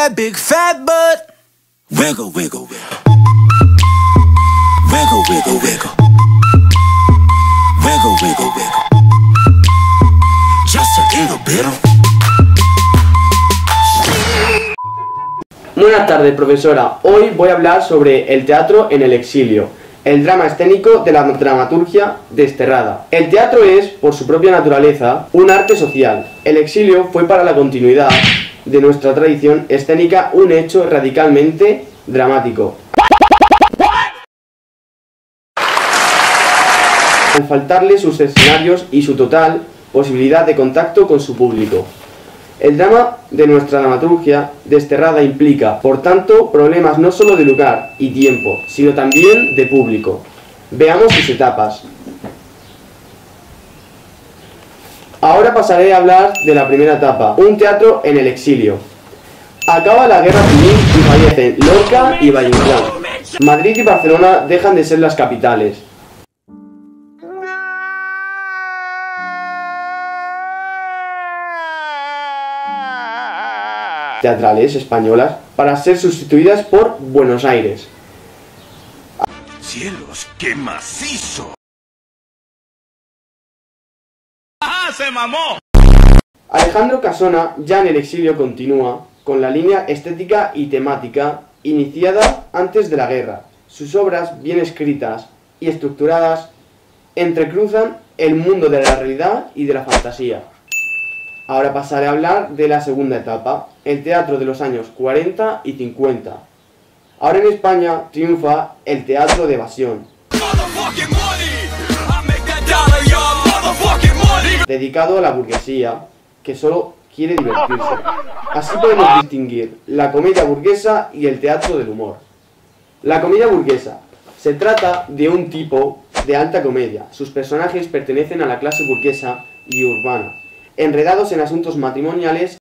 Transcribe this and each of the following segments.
that big fat butt. Wiggle, wiggle, wiggle. Wiggle, wiggle, wiggle. Wiggle, wiggle, wiggle. Just a little bit. Buenas tardes, profesora. Hoy voy a hablar sobre el teatro en el exilio, el drama escénico de la dramaturgia desterrada. El teatro es, por su propia naturaleza, un arte social. El exilio fue para la continuidad de nuestra tradición escénica un hecho radicalmente dramático. Al faltarle sus escenarios y su total posibilidad de contacto con su público. El drama de nuestra dramaturgia desterrada implica, por tanto, problemas no solo de lugar y tiempo, sino también de público. Veamos sus etapas. Ahora pasaré a hablar de la primera etapa, un teatro en el exilio. Acaba la guerra civil y fallecen Lorca y Valle Inclán. Madrid y Barcelona dejan de ser las capitales teatrales españolas para ser sustituidas por Buenos Aires. ¡Cielos, qué macizo! ¡Ah, se mamó! Alejandro Casona, ya en el exilio, continúa con la línea estética y temática iniciada antes de la guerra. Sus obras, bien escritas y estructuradas, entrecruzan el mundo de la realidad y de la fantasía. Ahora pasaré a hablar de la segunda etapa, el teatro de los años 40 y 50. Ahora en España triunfa el teatro de evasión, dedicado a la burguesía, que solo quiere divertirse. Así podemos distinguir la comedia burguesa y el teatro del humor. La comedia burguesa. Se trata de un tipo de alta comedia. Sus personajes pertenecen a la clase burguesa y urbana, enredados en asuntos matrimoniales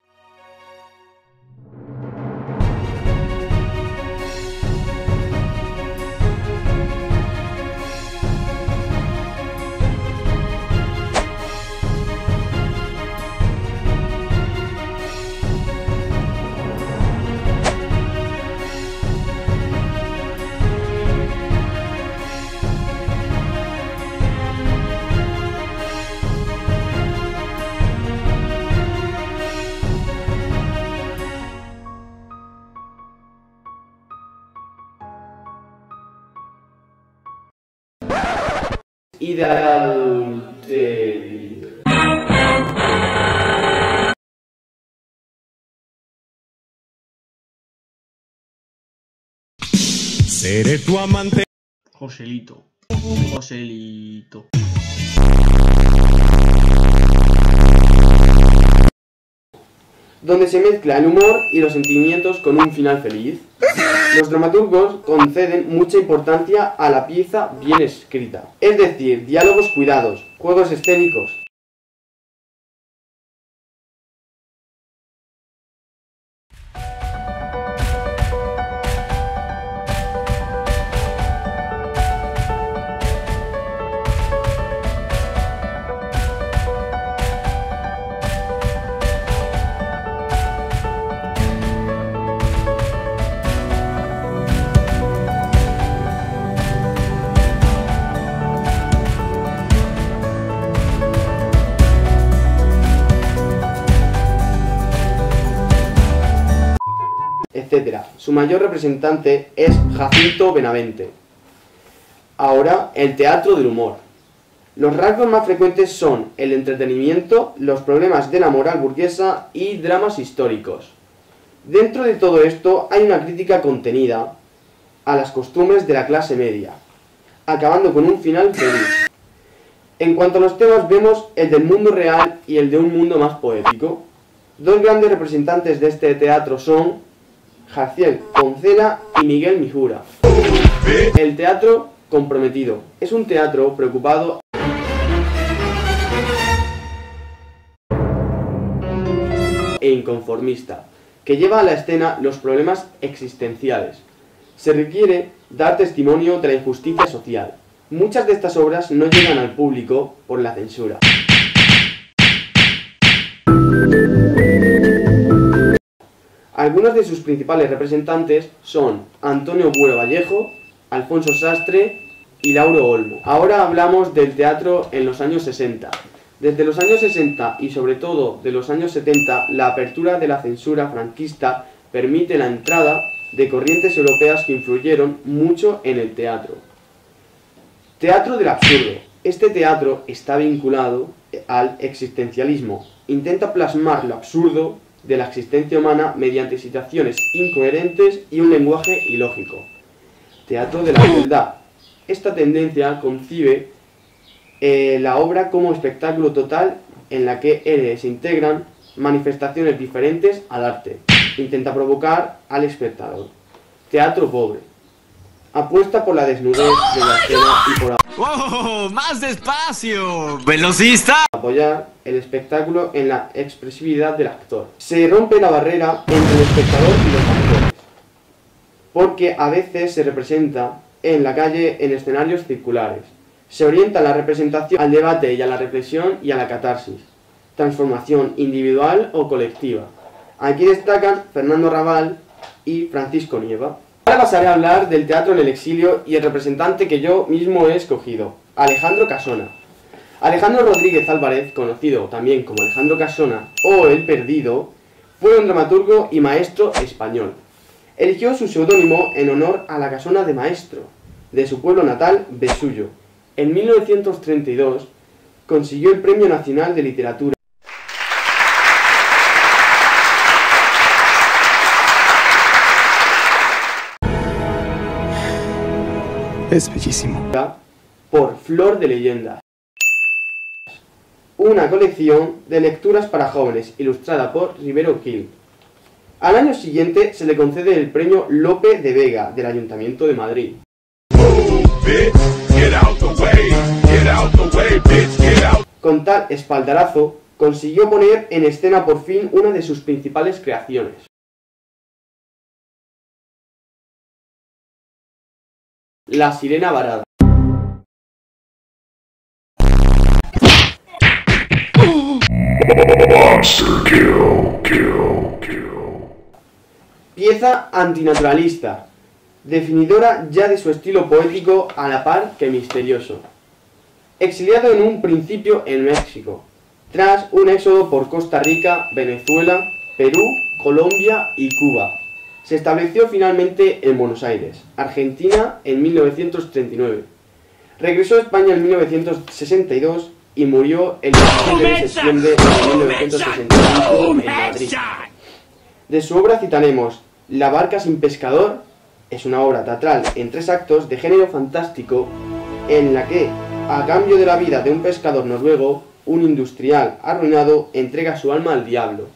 ideal de... Seré tu amante. Joselito. Joselito. Donde se mezcla el humor y los sentimientos con un final feliz. Los dramaturgos conceden mucha importancia a la pieza bien escrita, es decir, diálogos cuidados, juegos escénicos. Etcétera. Su mayor representante es Jacinto Benavente. Ahora, el teatro del humor. Los rasgos más frecuentes son el entretenimiento, los problemas de la moral burguesa y dramas históricos. Dentro de todo esto hay una crítica contenida a las costumbres de la clase media, acabando con un final feliz. En cuanto a los temas, vemos el del mundo real y el de un mundo más poético. Dos grandes representantes de este teatro son Jaciel Poncela y Miguel Mijura. El teatro comprometido es un teatro preocupado e inconformista, que lleva a la escena los problemas existenciales. Se requiere dar testimonio de la injusticia social. Muchas de estas obras no llegan al público por la censura. Algunos de sus principales representantes son Antonio Buero Vallejo, Alfonso Sastre y Lauro Olmo. Ahora hablamos del teatro en los años 60. Desde los años 60 y sobre todo de los años 70, la apertura de la censura franquista permite la entrada de corrientes europeas que influyeron mucho en el teatro. Teatro del absurdo. Este teatro está vinculado al existencialismo. Intenta plasmar lo absurdo de la existencia humana mediante situaciones incoherentes y un lenguaje ilógico. Teatro de la crueldad. Esta tendencia concibe la obra como espectáculo total en la que se integran manifestaciones diferentes al arte. Intenta provocar al espectador. Teatro pobre. Apuesta por la desnudez de la escena y por ¡Oh! ¡Más despacio! ¡Velocista! apoyar el espectáculo en la expresividad del actor. Se rompe la barrera entre el espectador y los actores, porque a veces se representa en la calle en escenarios circulares. Se orienta la representación al debate y a la reflexión y a la catarsis, transformación individual o colectiva. Aquí destacan Fernando Raval y Francisco Nieva. Ahora pasaré a hablar del teatro en el exilio y el representante que yo mismo he escogido, Alejandro Casona. Alejandro Rodríguez Álvarez, conocido también como Alejandro Casona o El Perdido, fue un dramaturgo y maestro español. Eligió su seudónimo en honor a la casona de maestro, de su pueblo natal, Besullo. En 1932 consiguió el Premio Nacional de Literatura. Es bellísimo. Por Flor de Leyendas, una colección de lecturas para jóvenes ilustrada por Rivero Gil. Al año siguiente se le concede el premio Lope de Vega del Ayuntamiento de Madrid. Con tal espaldarazo consiguió poner en escena por fin una de sus principales creaciones. La Sirena Varada. Pieza antinaturalista, definidora ya de su estilo poético a la par que misterioso. Exiliado en un principio en México, tras un éxodo por Costa Rica, Venezuela, Perú, Colombia y Cuba, se estableció finalmente en Buenos Aires, Argentina, en 1939. Regresó a España en 1962 y murió el 17 de septiembre de 1965 en Madrid. De su obra citaremos La barca sin pescador. Es una obra teatral en 3 actos de género fantástico en la que, a cambio de la vida de un pescador noruego, un industrial arruinado entrega su alma al diablo.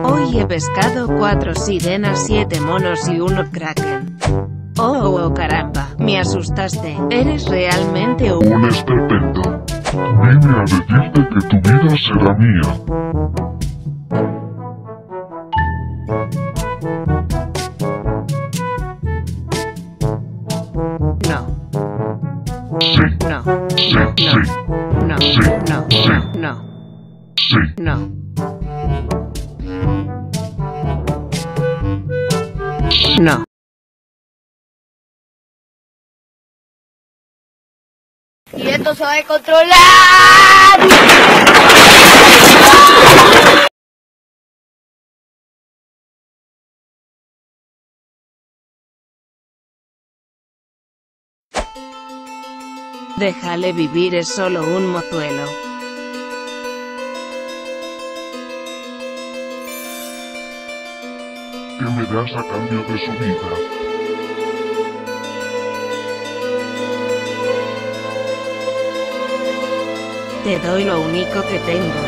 Hoy he pescado 4 sirenas, 7 monos y 1 kraken. Oh caramba, me asustaste. Eres realmente Un esperpento. Vine a decirte que tu vida será mía. No. Sí, No. sí, No. sí, No. sí, No. sí, No. sí. No. No. Y esto se va a controlar. Déjale vivir, es solo un mozuelo. ¿Qué me das a cambio de su vida? Te doy lo único que tengo.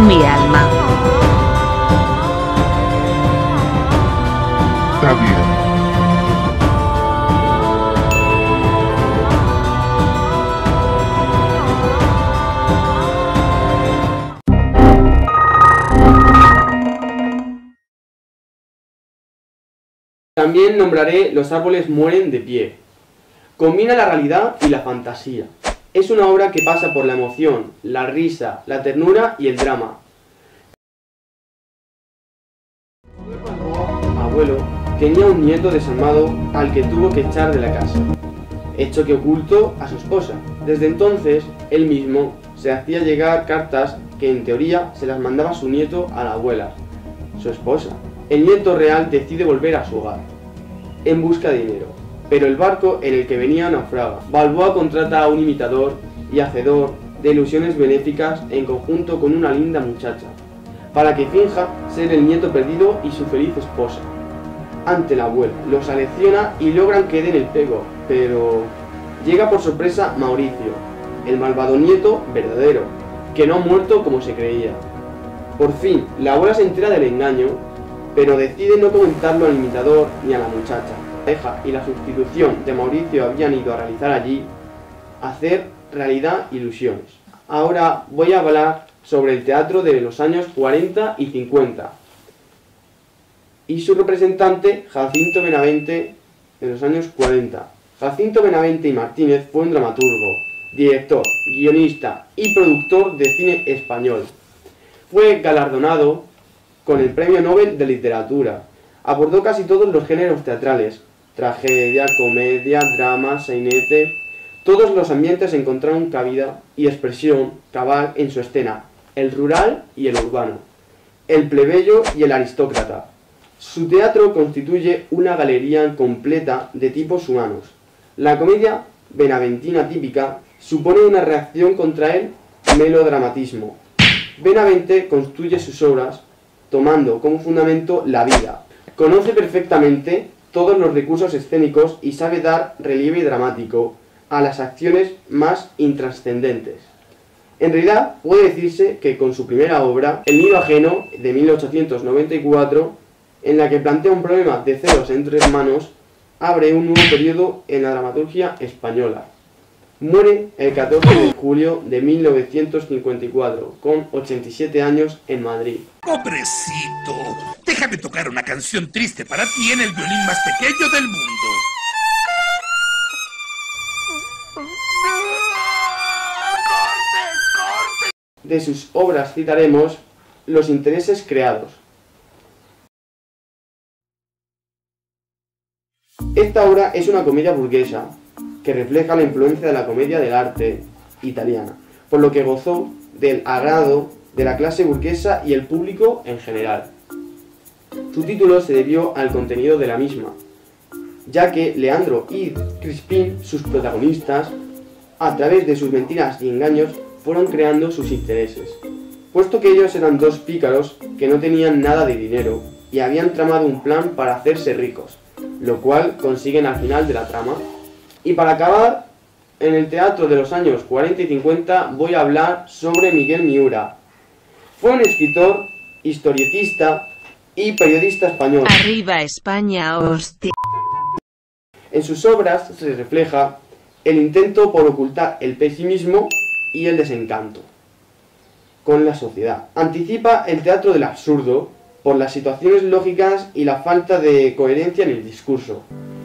Mi alma. Está bien. También nombraré Los árboles mueren de pie. Combina la realidad y la fantasía. Es una obra que pasa por la emoción, la risa, la ternura y el drama. Abuelo tenía un nieto desalmado al que tuvo que echar de la casa, hecho que ocultó a su esposa. Desde entonces, él mismo se hacía llegar cartas que en teoría se las mandaba su nieto a la abuela, su esposa. El nieto real decide volver a su hogar, en busca de dinero, pero el barco en el que venía naufraga. Balboa contrata a un imitador y hacedor de ilusiones benéficas en conjunto con una linda muchacha, para que finja ser el nieto perdido y su feliz esposa. Ante la abuela, los alecciona y logran que den el pego, pero llega por sorpresa Mauricio, el malvado nieto verdadero, que no ha muerto como se creía. Por fin, la abuela se entera del engaño, pero decide no comentarlo al imitador ni a la muchacha. La hija y la sustitución de Mauricio habían ido a realizar allí, hacer realidad ilusiones. Ahora voy a hablar sobre el teatro de los años 40 y 50 y su representante Jacinto Benavente de los años 40. Jacinto Benavente y Martínez fue un dramaturgo, director, guionista y productor de cine español. Fue galardonado con el Premio Nobel de Literatura. Abordó casi todos los géneros teatrales: tragedia, comedia, drama, sainete. Todos los ambientes encontraron cabida y expresión cabal en su escena: el rural y el urbano, el plebeyo y el aristócrata. Su teatro constituye una galería completa de tipos humanos. La comedia benaventina típica supone una reacción contra el melodramatismo. Benavente construye sus obras tomando como fundamento la vida. Conoce perfectamente todos los recursos escénicos y sabe dar relieve dramático a las acciones más intrascendentes. En realidad, puede decirse que con su primera obra, El nido ajeno, de 1894, en la que plantea un problema de celos entre hermanos, abre un nuevo periodo en la dramaturgia española. Muere el 14 de julio de 1954, con 87 años en Madrid. Pobrecito, déjame tocar una canción triste para ti en el violín más pequeño del mundo. De sus obras citaremos Los intereses creados. Esta obra es una comedia burguesa que refleja la influencia de la comedia del arte italiana, por lo que gozó del agrado de la clase burguesa y el público en general. Su título se debió al contenido de la misma, ya que Leandro y Crispín, sus protagonistas, a través de sus mentiras y engaños, fueron creando sus intereses, puesto que ellos eran dos pícaros que no tenían nada de dinero y habían tramado un plan para hacerse ricos, lo cual consiguen al final de la trama. Y para acabar, en el teatro de los años 40 y 50 voy a hablar sobre Miguel Miura. Fue un escritor, historietista y periodista español. Arriba España, hostia. En sus obras se refleja el intento por ocultar el pesimismo y el desencanto con la sociedad. Anticipa el teatro del absurdo por las situaciones lógicas y la falta de coherencia en el discurso.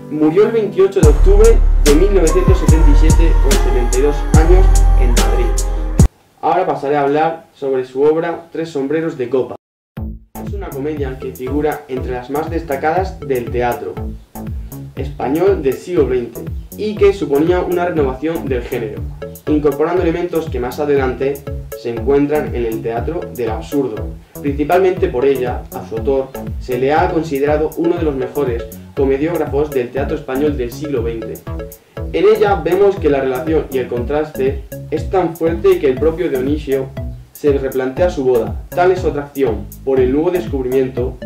Murió el 28 de octubre de 1977 con 72 años en Madrid. Ahora pasaré a hablar sobre su obra Tres sombreros de copa. Es una comedia que figura entre las más destacadas del teatro español del siglo XX y que suponía una renovación del género, incorporando elementos que más adelante se encuentran en el teatro del absurdo. Principalmente por ella, a su autor, se le ha considerado uno de los mejores comediógrafos del teatro español del siglo XX. En ella vemos que la relación y el contraste es tan fuerte que el propio Dionisio se replantea su boda. Tal es su atracción por el nuevo descubrimiento.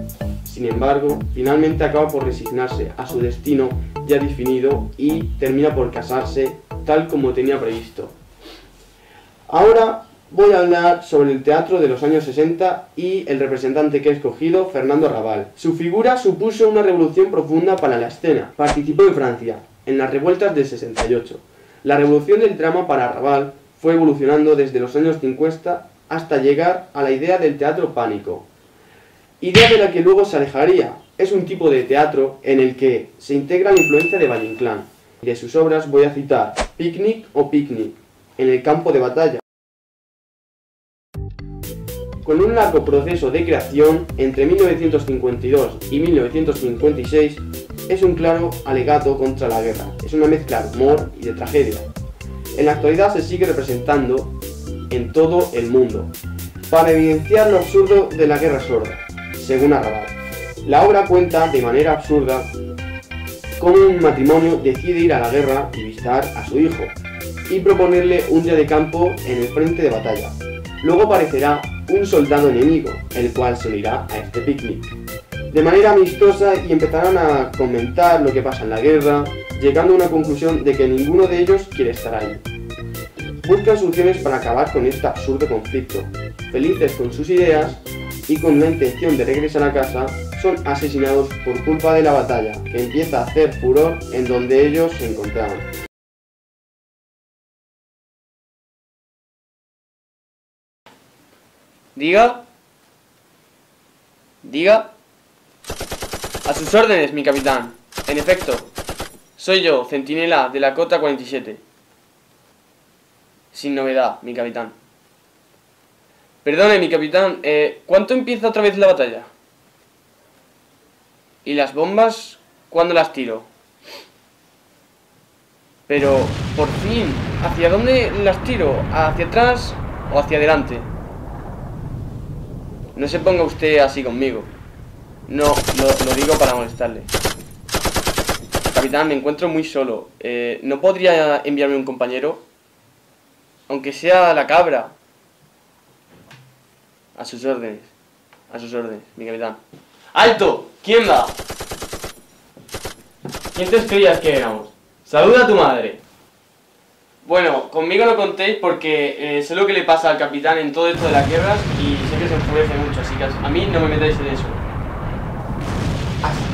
Sin embargo, finalmente acaba por resignarse a su destino ya definido y termina por casarse tal como tenía previsto. Ahora voy a hablar sobre el teatro de los años 60 y el representante que he escogido, Fernando Arrabal. Su figura supuso una revolución profunda para la escena. Participó en Francia, en las revueltas del 68. La revolución del drama para Arrabal fue evolucionando desde los años 50 hasta llegar a la idea del teatro pánico, idea de la que luego se alejaría, es un tipo de teatro en el que se integra la influencia de Valle Inclán. De sus obras voy a citar Picnic o Picnic, en el campo de batalla. Con un largo proceso de creación entre 1952 y 1956, es un claro alegato contra la guerra. Es una mezcla de humor y de tragedia. En la actualidad se sigue representando en todo el mundo, para evidenciar lo absurdo de la guerra sorda, según Arrabal. La obra cuenta de manera absurda cómo un matrimonio decide ir a la guerra y visitar a su hijo y proponerle un día de campo en el frente de batalla. Luego aparecerá un soldado enemigo, el cual se unirá a este picnic de manera amistosa y empezarán a comentar lo que pasa en la guerra, llegando a una conclusión de que ninguno de ellos quiere estar ahí. Buscan soluciones para acabar con este absurdo conflicto. Felices con sus ideas y con la intención de regresar a casa, son asesinados por culpa de la batalla, que empieza a hacer furor en donde ellos se encontraban. Diga. Diga. A sus órdenes, mi capitán. En efecto, soy yo, centinela de la cota 47. Sin novedad, mi capitán. Perdone, mi capitán, ¿cuánto empieza otra vez la batalla? ¿Y las bombas, cuándo las tiro? Pero, por fin, ¿hacia dónde las tiro? ¿Hacia atrás o hacia adelante? No se ponga usted así conmigo. No, lo digo para molestarle. Capitán, me encuentro muy solo. ¿No podría enviarme un compañero? Aunque sea la cabra. A sus órdenes. A sus órdenes, mi capitán. ¡Alto! ¿Quién va? ¿Quién te creías que éramos? ¡Saluda a tu madre! Bueno, conmigo no contéis porque sé lo que le pasa al capitán en todo esto de las guerras y sé que se enfurece mucho, así que a mí no me metáis en eso.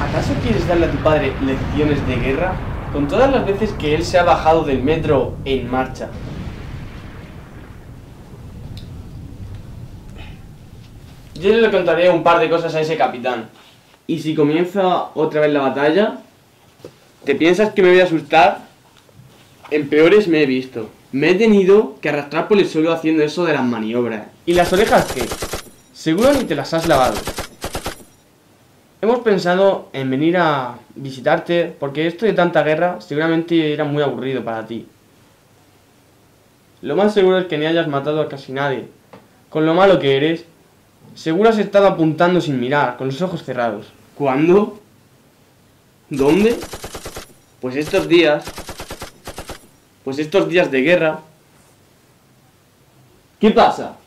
¿Acaso quieres darle a tu padre lecciones de guerra? Con todas las veces que él se ha bajado del metro en marcha. Yo le contaré un par de cosas a ese capitán. Y si comienza otra vez la batalla, ¿te piensas que me voy a asustar? En peores me he visto. Me he tenido que arrastrar por el suelo haciendo eso de las maniobras. ¿Y las orejas qué? Seguro ni te las has lavado. Hemos pensado en venir a visitarte porque esto de tanta guerra seguramente era muy aburrido para ti. Lo más seguro es que ni hayas matado a casi nadie. Con lo malo que eres, seguro has estado apuntando sin mirar, con los ojos cerrados. ¿Cuándo? ¿Dónde? Pues estos días de guerra. ¿Qué pasa?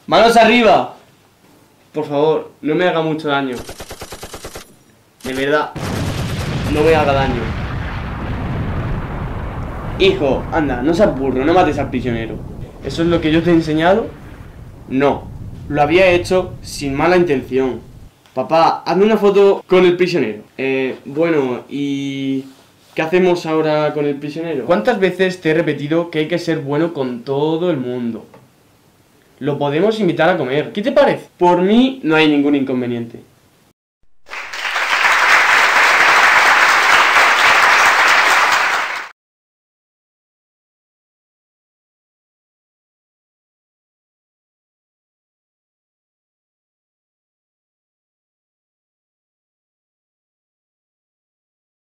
¡Manos arriba! Por favor, no me haga mucho daño. De verdad, no me haga daño. Hijo, anda, no seas burro, no mates al prisionero. ¿Eso es lo que yo te he enseñado? No, lo había hecho sin mala intención. Papá, hazme una foto con el prisionero. Bueno, ¿y qué hacemos ahora con el prisionero? ¿Cuántas veces te he repetido que hay que ser bueno con todo el mundo? Lo podemos invitar a comer. ¿Qué te parece? Por mí no hay ningún inconveniente.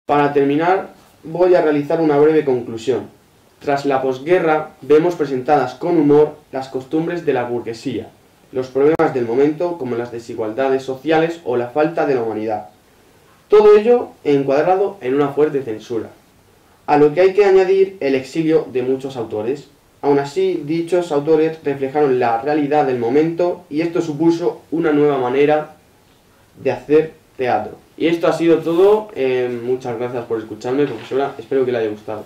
Para terminar, voy a realizar una breve conclusión. Tras la posguerra, vemos presentadas con humor las costumbres de la burguesía, los problemas del momento como las desigualdades sociales o la falta de la humanidad. Todo ello encuadrado en una fuerte censura, a lo que hay que añadir el exilio de muchos autores. Aún así, dichos autores reflejaron la realidad del momento y esto supuso una nueva manera de hacer teatro. Y esto ha sido todo. Muchas gracias por escucharme, profesora. Espero que le haya gustado.